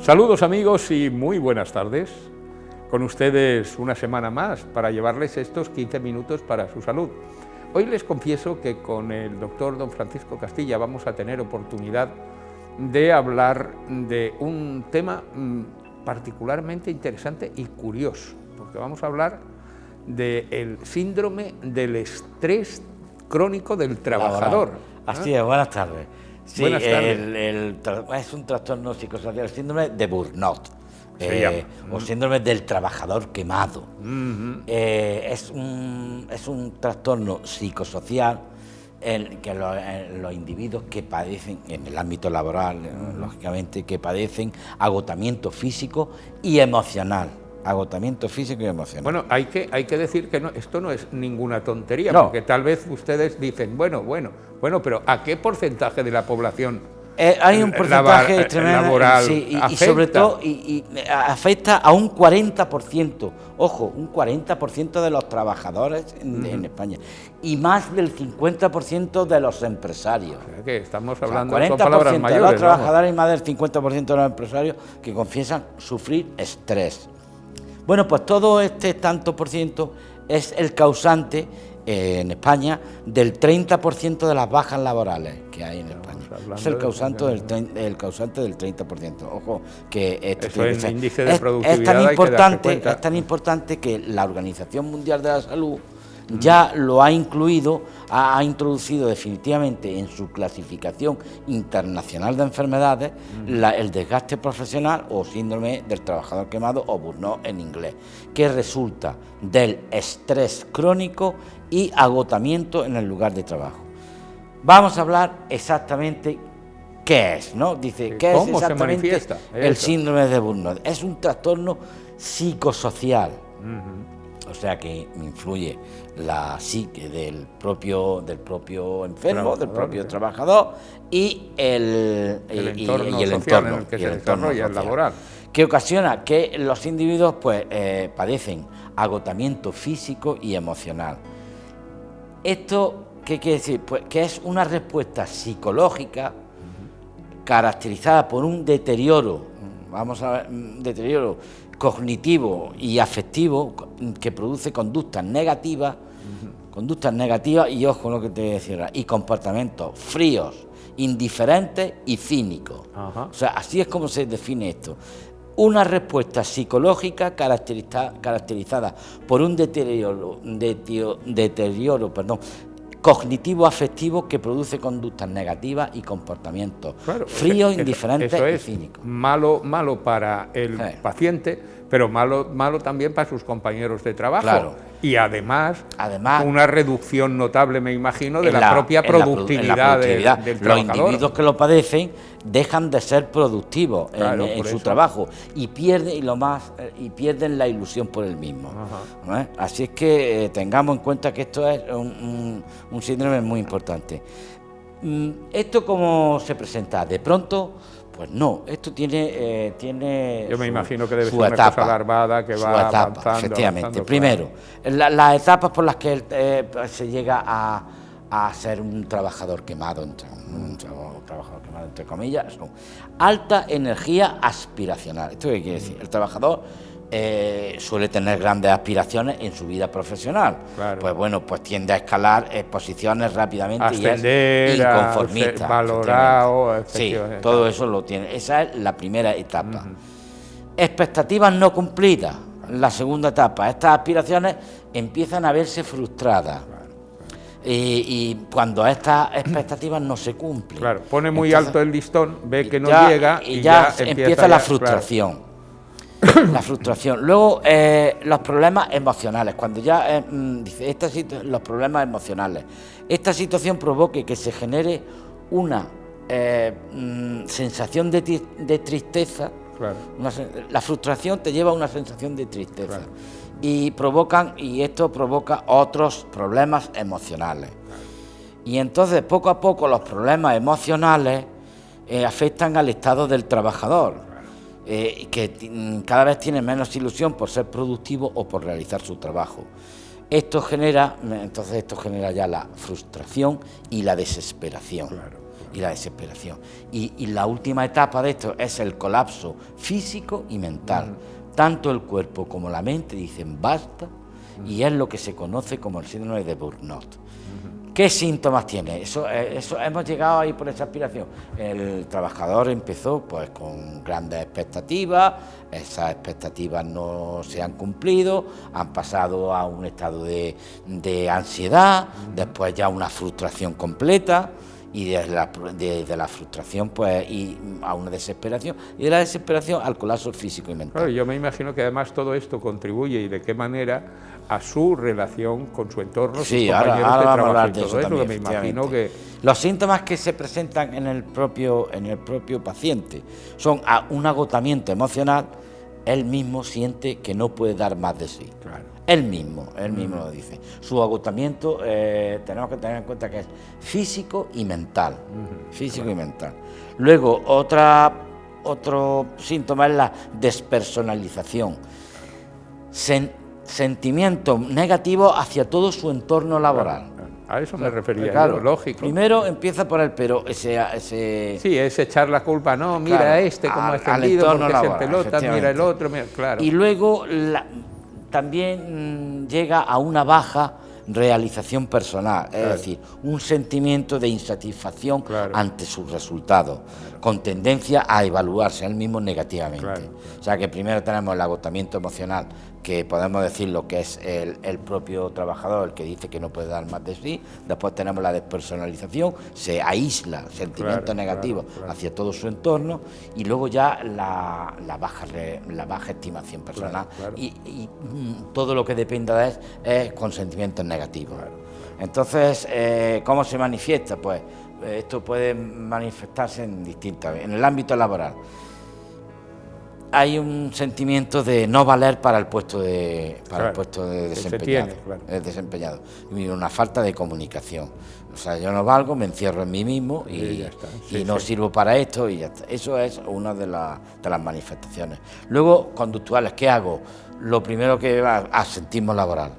Saludos amigos y muy buenas tardes. Con ustedes una semana más para llevarles estos 15 minutos para su salud. Hoy les confieso que con el doctor don Francisco Castilla vamos a tener oportunidad de hablar de un tema particularmente interesante y curioso, porque vamos a hablar del síndrome del estrés crónico del trabajador. Así es, buenas tardes. Sí, buenas tardes. Es un trastorno psicosocial, el síndrome de burnout, o síndrome del trabajador quemado. Es un trastorno psicosocial en que los individuos que padecen, en el ámbito laboral, lógicamente, que padecen agotamiento físico y emocional. Agotamiento físico y emocional. Bueno, hay que decir que esto no es ninguna tontería, no. Porque tal vez ustedes dicen, bueno, pero ¿a qué porcentaje de la población hay un porcentaje tremendo, laboral sí, afecta? Y sobre todo afecta a un 40%, ojo, un 40% de los trabajadores en España, y más del 50% de los empresarios. O sea que estamos hablando, 40% son palabras mayores, de los trabajadores y más del 50% de los empresarios que confiesan sufrir estrés. Bueno, pues todo este tanto por ciento es el causante en España del 30% de las bajas laborales que hay en España. Es el causante del 30%. Ojo, que eso es el índice de productividad. Es tan importante que la Organización Mundial de la Salud ya lo ha incluido, ha introducido definitivamente en su clasificación internacional de enfermedades el desgaste profesional o síndrome del trabajador quemado o burnout en inglés, que resulta del estrés crónico y agotamiento en el lugar de trabajo. Vamos a hablar exactamente qué es, ¿no? Dice, ¿qué es exactamente el síndrome de burnout? Es un trastorno psicosocial. O sea que influye la psique del propio enfermo, del propio trabajador y el entorno en el que se desarrolla el laboral, que ocasiona que los individuos padecen agotamiento físico y emocional. ¿Esto qué quiere decir? Pues que es una respuesta psicológica caracterizada por un deterioro, deterioro cognitivo y afectivo que produce conductas negativas, y ojo lo que te decía, y comportamientos fríos, indiferentes y cínicos. O sea, así es como se define esto. Una respuesta psicológica caracterizada por un deterioro cognitivo-afectivo que produce conductas negativas y comportamientos fríos, indiferentes y cínicos. Malo para el paciente, pero malo también para sus compañeros de trabajo. Claro. Y además una reducción notable, me imagino, de la propia productividad del trabajador. Los individuos que lo padecen dejan de ser productivos en su trabajo y pierden la ilusión por el mismo. ¿No? Así es que tengamos en cuenta que esto es un síndrome muy importante. ¿Esto cómo se presenta? De pronto, pues no, esto tiene yo me imagino que debe ser una cosa alarmada que va avanzando. Efectivamente. Primero, las etapas por las que se llega a ser un trabajador quemado, entre comillas, son alta energía aspiracional. ¿Esto qué quiere decir? El trabajador suele tener grandes aspiraciones en su vida profesional. Claro. Pues bueno, pues tiende a escalar posiciones rápidamente, ascender, y es inconformista. Valorado, sí, todo eso lo tiene. Esa es la primera etapa. Expectativas no cumplidas. La segunda etapa. Estas aspiraciones empiezan a verse frustradas. Y cuando estas expectativas no se cumplen. Claro, pone muy alto el listón, ve que no llega y ya empieza la frustración. Claro. La frustración. Luego, los problemas emocionales. Cuando ya dice los problemas emocionales. Esta situación provoque que se genere una sensación de tristeza. Claro. La frustración te lleva a una sensación de tristeza. Claro. Y esto provoca otros problemas emocionales. Y entonces, poco a poco, los problemas emocionales afectan al estado del trabajador. Que cada vez tiene menos ilusión por ser productivo o por realizar su trabajo. Esto genera ya la frustración y la desesperación. Claro. y la desesperación. Y la última etapa de esto es el colapso físico y mental. Tanto el cuerpo como la mente dicen basta, y es lo que se conoce como el síndrome de burnout. ¿Qué síntomas tiene? Eso hemos llegado ahí por esa aspiración. El trabajador empezó pues con grandes expectativas, esas expectativas no se han cumplido, han pasado a un estado de ansiedad, después ya una frustración completa, y desde la frustración pues y a una desesperación, y de la desesperación al colapso físico y mental. Claro, yo me imagino que además todo esto contribuye, y de qué manera, a su relación con su entorno, sí, sus compañeros ahora de vamos trabajo, a hablar y de todo eso eso, también, que me imagino que... Los síntomas que se presentan en el propio paciente son un agotamiento emocional. Él mismo siente que no puede dar más de sí. Claro. Él mismo lo dice. Su agotamiento tenemos que tener en cuenta que es físico y mental. Físico y mental. Luego, otro síntoma es la despersonalización. Sentimientos negativos hacia todo su entorno laboral. A eso me refería, claro, lógico. Primero empieza por él, pero ese sí, es echar la culpa, no, mira claro, cómo ha ascendido, porque laboral, se pelota, mira el otro, mira, claro. Y luego también llega a una baja realización personal, es decir, un sentimiento de insatisfacción ante sus resultados, con tendencia a evaluarse a él mismo negativamente. O sea que primero tenemos el agotamiento emocional, que podemos decir lo que es el propio trabajador, el que dice que no puede dar más de sí. Después tenemos la despersonalización, se aísla sentimientos negativos hacia todo su entorno, y luego ya la baja estimación personal y todo lo que dependa de él es con sentimientos negativos. Entonces, ¿cómo se manifiesta? Pues esto puede manifestarse en el ámbito laboral. Hay un sentimiento de no valer para el puesto de desempeñado, y una falta de comunicación. O sea, yo no valgo, me encierro en mí mismo y no sirvo para esto, y ya está. Eso es una de las manifestaciones. Luego, conductuales, ¿qué hago? Lo primero que va asentismo laboral.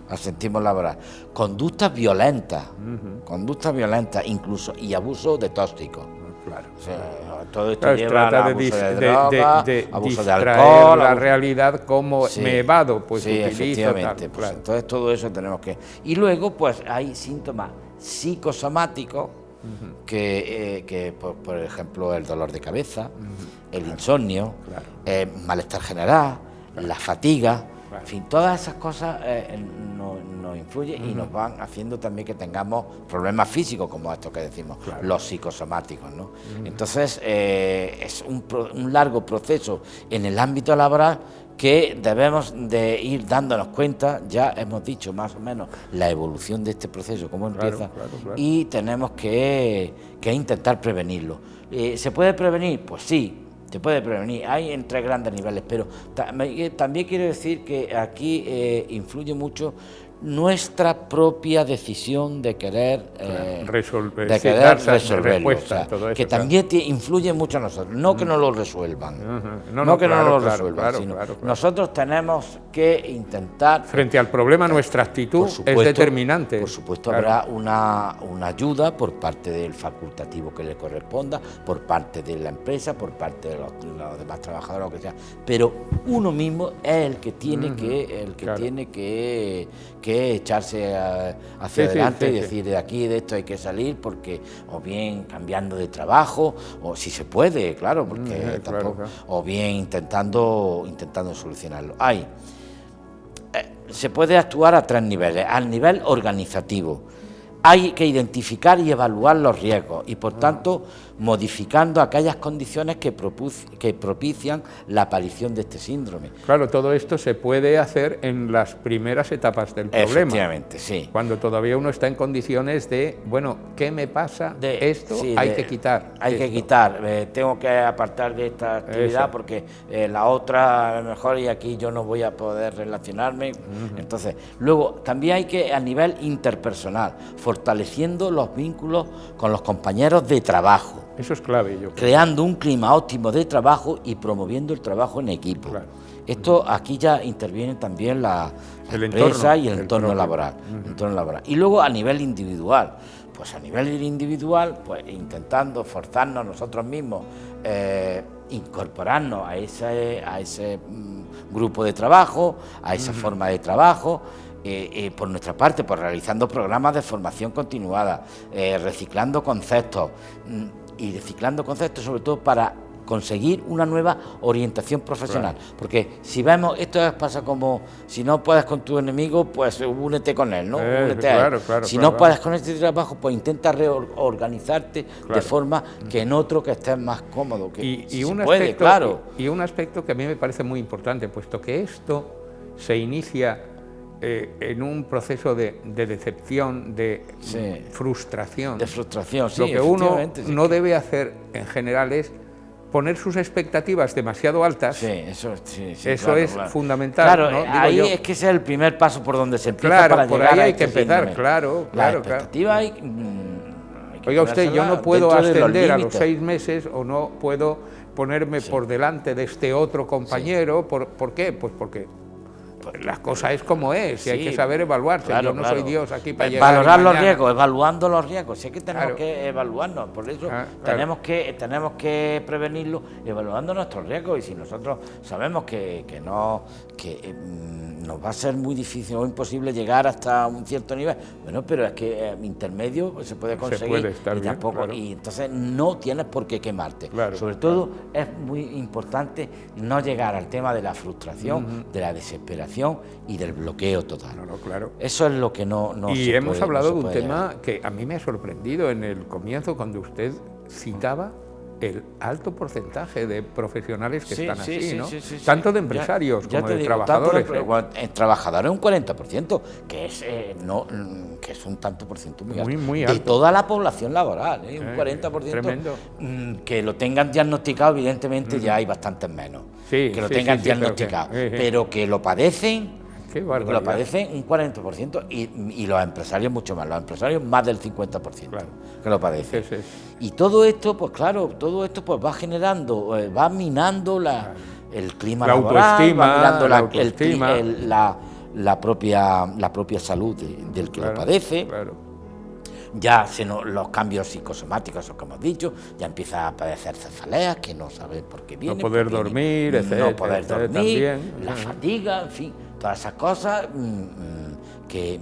Asentismo laboral. Conductas violentas, incluso, y abuso de tóxicos. O sea, todo esto lleva al abuso de droga, abuso de alcohol, la realidad como me evado, pues utilizo, efectivamente, pues, entonces todo eso tenemos que... Y luego pues hay síntomas psicosomáticos que por ejemplo, el dolor de cabeza, el insomnio, malestar general, la fatiga, en fin, todas esas cosas nos influyen y nos van haciendo también que tengamos problemas físicos como estos que decimos, los psicosomáticos, ¿no? Entonces, es un largo proceso en el ámbito laboral que debemos de ir dándonos cuenta. Ya hemos dicho más o menos la evolución de este proceso, cómo empieza, y tenemos que intentar prevenirlo. ¿Se puede prevenir? Pues sí. Se puede prevenir, hay en 3 grandes niveles, pero también quiero decir que aquí influye mucho nuestra propia decisión de querer resolverlo, o sea, todo eso, que también influye mucho a nosotros, no que no lo resuelvan, sino nosotros tenemos que intentar... Frente al problema, nuestra actitud es determinante. Por supuesto, habrá una ayuda por parte del facultativo que le corresponda, por parte de la empresa, por parte de los demás trabajadores, lo que sea, pero uno mismo es el que tiene tiene que echarse hacia adelante y decir, de aquí, de esto hay que salir, porque o bien cambiando de trabajo, o si se puede, claro, porque o bien intentando solucionarlo. Se puede actuar a 3 niveles. Al nivel organizativo, hay que identificar y evaluar los riesgos y, por tanto, modificando aquellas condiciones que propician la aparición de este síndrome. Claro, todo esto se puede hacer en las primeras etapas del problema. Efectivamente, sí. Cuando todavía uno está en condiciones de, bueno, ¿qué me pasa? Esto hay que quitar. Tengo que apartar de esta actividad porque la otra a lo mejor, y aquí yo no voy a poder relacionarme. Entonces, luego también hay que, a nivel interpersonal, fortaleciendo los vínculos con los compañeros de trabajo. Eso es clave, yo creo. Creando un clima óptimo de trabajo y promoviendo el trabajo en equipo. Esto aquí ya interviene también la El empresa entorno, y el entorno propio. laboral, entorno laboral. Y luego a nivel individual, pues a nivel individual, pues intentando forzarnos nosotros mismos, incorporarnos a ese grupo de trabajo, a esa forma de trabajo. Por nuestra parte, pues realizando programas de formación continuada, reciclando conceptos sobre todo para conseguir una nueva orientación profesional. Claro. Porque si vemos, esto pasa como, si no puedes con tu enemigo, pues únete con él, ¿no? Únete a él. Si no puedes con este trabajo, pues intenta reorganizarte de forma que en otro que estés más cómodo. Que Y un aspecto que a mí me parece muy importante, puesto que esto se inicia en un proceso de decepción, de frustración. De frustración, sí. Lo que uno no debe hacer en general es poner sus expectativas demasiado altas. Sí, eso claro, es fundamental. Claro, ¿no? ahí es que ese es el primer paso por donde se empieza claro, para por llegar ahí a hay este que empezar, síndrome. claro. La expectativa hay que Oiga usted, yo no puedo dentro de los ascender a los límites. 6 meses o no puedo ponerme por delante de este otro compañero. ¿Por qué? Pues porque la cosa es como es y hay que saber evaluarse. Yo no soy Dios aquí para llegar. Valorar los riesgos, evaluando los riesgos. Sí, es que tenemos que evaluarnos, por eso claro. tenemos que prevenirlo evaluando nuestros riesgos. Y si nosotros sabemos que nos va a ser muy difícil o imposible llegar hasta un cierto nivel, bueno, pero es que intermedio se puede conseguir, puede estar bien, claro. Y entonces no tienes por qué quemarte. Claro, Sobre todo es muy importante no llegar al tema de la frustración, de la desesperación y del bloqueo total. Claro. Eso es lo que no y se hemos puede, hablado no de se un puede tema llegar. que a mí me ha sorprendido en el comienzo cuando usted citaba el alto porcentaje de profesionales que están así, ¿no? Tanto de empresarios como de trabajadores. En trabajadores un 40%, que es un tanto por ciento muy alto. De toda la población laboral, un 40%. Tremendo. Que lo tengan diagnosticado, evidentemente ya hay bastantes menos. Que lo tengan diagnosticado. Pero que lo padecen. Lo padecen un 40% y los empresarios mucho más, los empresarios más del 50% que lo padecen. Y todo esto, pues claro, pues va generando, va minando el clima laboral, va minando la propia salud del que lo padece. Ya los cambios psicosomáticos, eso que hemos dicho, ya empieza a padecer cefaleas que no saben por qué vienen. No poder dormir, etcétera. No poder dormir, la fatiga, en fin, todas esas cosas que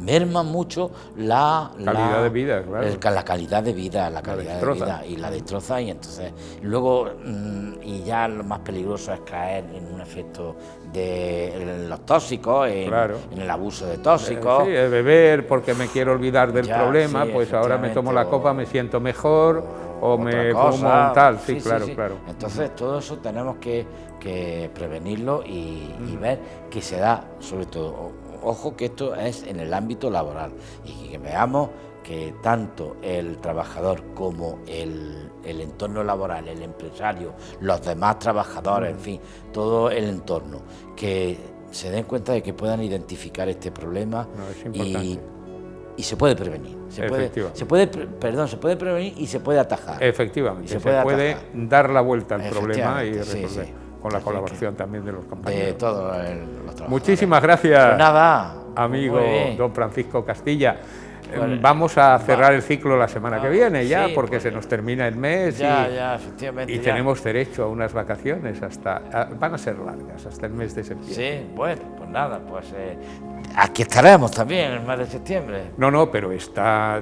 merman mucho la calidad de vida, la calidad de vida, y la destroza, y entonces luego y ya lo más peligroso es caer en un efecto de los tóxicos, en el abuso de tóxicos. Beber porque me quiero olvidar del problema, pues ahora me tomo la copa, me siento mejor, o me fumo un tal, claro. Entonces todo eso tenemos que prevenirlo y ver que se da, sobre todo, ojo que esto es en el ámbito laboral, y que veamos que tanto el trabajador como el entorno laboral, el empresario, los demás trabajadores, en fin, todo el entorno, que se den cuenta de que puedan identificar este problema y se puede prevenir. Se puede prevenir y se puede atajar. Efectivamente, se puede dar la vuelta al problema y resolver. Con la colaboración también de los compañeros. De todos los trabajadores. Muchísimas gracias, pues nada, amigo don Francisco Castilla. Vamos a cerrar el ciclo la semana que viene ya, porque se nos termina el mes efectivamente, y tenemos derecho a unas vacaciones van a ser largas, hasta el mes de septiembre. Sí, bueno, pues nada, aquí estaremos también en el mes de septiembre. No, pero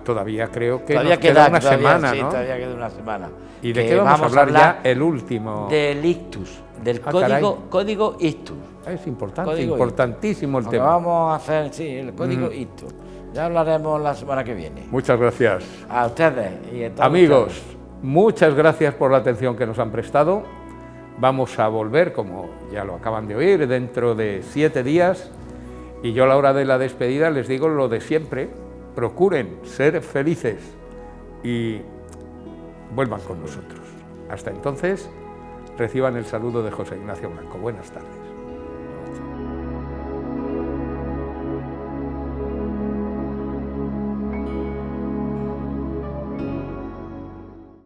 todavía creo que nos queda una semana, ¿no? Todavía queda una semana. ¿Y de qué vamos a hablar ya? El último. Del ictus, del código ictus. Es importante, importantísimo el tema. Vamos a hacer, el código ictus. Ya hablaremos la semana que viene. Muchas gracias. A ustedes y a todos amigos, ustedes. Muchas gracias por la atención que nos han prestado. Vamos a volver, como ya lo acaban de oír, dentro de 7 días. Y yo a la hora de la despedida les digo lo de siempre: procuren ser felices y vuelvan con nosotros. Hasta entonces, reciban el saludo de José Ignacio Blanco. Buenas tardes.